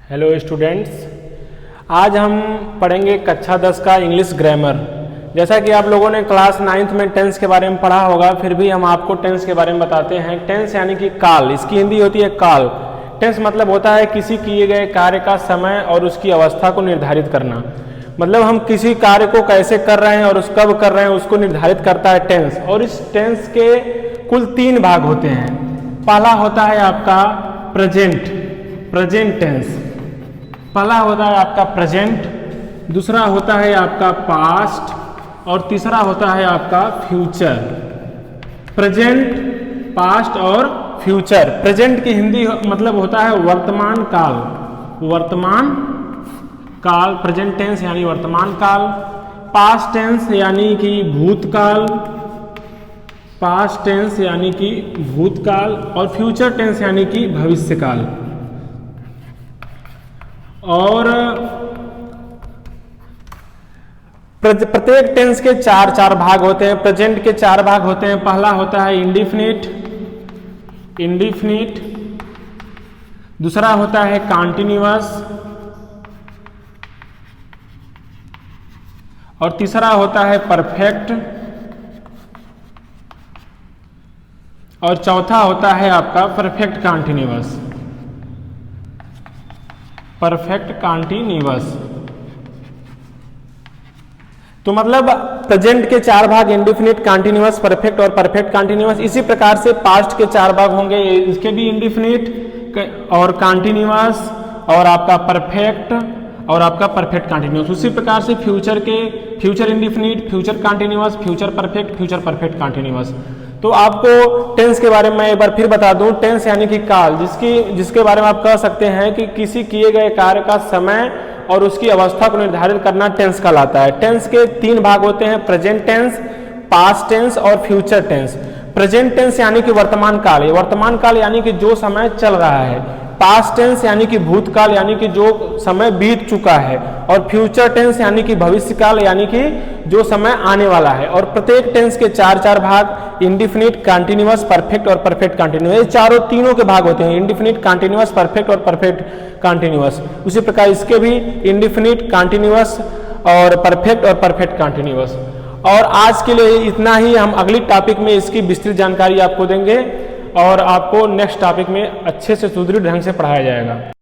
Hello students, आज हम पढ़ेंगे कक्षा 10 का इंग्लिश ग्रामर। जैसा कि आप लोगों ने क्लास 9th में टेंस के बारे में पढ़ा होगा, फिर भी हम आपको टेंस के बारे में बताते हैं। टेंस यानी कि काल, इसकी हिंदी होती है काल। टेंस मतलब होता है किसी किए गए कार्य का समय और उसकी अवस्था को निर्धारित करना। मतलब हम किसी कार्य को कैसे कर रहे हैं और उस कब कर रहे हैं उसको निर्धारित करता है टेंस। और इस टेंस के कुल 3 भाग होते हैं। पहला होता है आपका प्रेजेंट टेंस। पहला होता है आपका प्रेजेंट, दूसरा होता है आपका पास्ट और तीसरा होता है आपका फ्यूचर। प्रेजेंट, पास्ट और फ्यूचर। प्रेजेंट की हिंदी मतलब होता है वर्तमान काल। वर्तमान काल प्रेजेंट टेंस यानी वर्तमान काल। पास्ट टेंस यानी कि भूतकाल। पास्ट टेंस यानी कि भूतकाल और फ्यूचर टेंस यानी कि भविष्यकाल। और प्रत्येक टेंस के चार भाग होते हैं। प्रेजेंट के 4 भाग होते हैं। पहला होता है इंडिफिनिट, दूसरा होता है कॉन्टिन्यूअस और तीसरा होता है परफेक्ट और चौथा होता है आपका परफेक्ट कॉन्टिन्यूअस। Perfect continuous. तो मतलब प्रेजेंट के 4 भाग इंडिफिनिट, कॉन्टिन्यूअस, परफेक्ट और परफेक्ट कॉन्टिन्यूअस। इसी प्रकार से पास्ट के 4 भाग होंगे, इसके भी इंडिफिनिट और कॉन्टिन्यूअस और आपका परफेक्ट और आपका परफेक्ट कॉन्टिन्यूअस। उसी प्रकार से फ्यूचर के future indefinite, future continuous, future perfect, future perfect continuous. तो आपको टेंस के बारे में मैं एक बार फिर बता दूं। टेंस यानी कि काल, जिसके बारे में आप कह सकते हैं कि किसी किए गए कार्य का समय और उसकी अवस्था को निर्धारित करना टेंस कहलाता है। टेंस के 3 भाग होते हैं, प्रेजेंट टेंस, पास्ट टेंस और फ्यूचर टेंस। प्रेजेंट टेंस यानी कि वर्तमान काल, वर्तमान काल यानी कि जो समय चल रहा है। पास्ट टेंस यानी कि भूतकाल यानी कि जो समय बीत चुका है। और फ्यूचर टेंस यानी कि भविष्यकाल यानी कि जो समय आने वाला है। और प्रत्येक टेंस के 4 भाग इंडिफिनिट, कॉन्टिन्यूअस, परफेक्ट और परफेक्ट कॉन्टिन्यूअस। ये तीनों के भाग होते हैं, इंडिफिनिट, कॉन्टिन्यूअस, परफेक्ट और परफेक्ट कॉन्टिन्यूअस। उसी प्रकार इसके भी इंडिफिनिट, कॉन्टिन्यूअस और परफेक्ट और परफेक्ट कॉन्टिन्यूअस। और आज के लिए इतना ही। हम अगली टॉपिक में इसकी विस्तृत जानकारी आपको देंगे और आपको नेक्स्ट टॉपिक में अच्छे से सुदृढ़ ढंग से पढ़ाया जाएगा।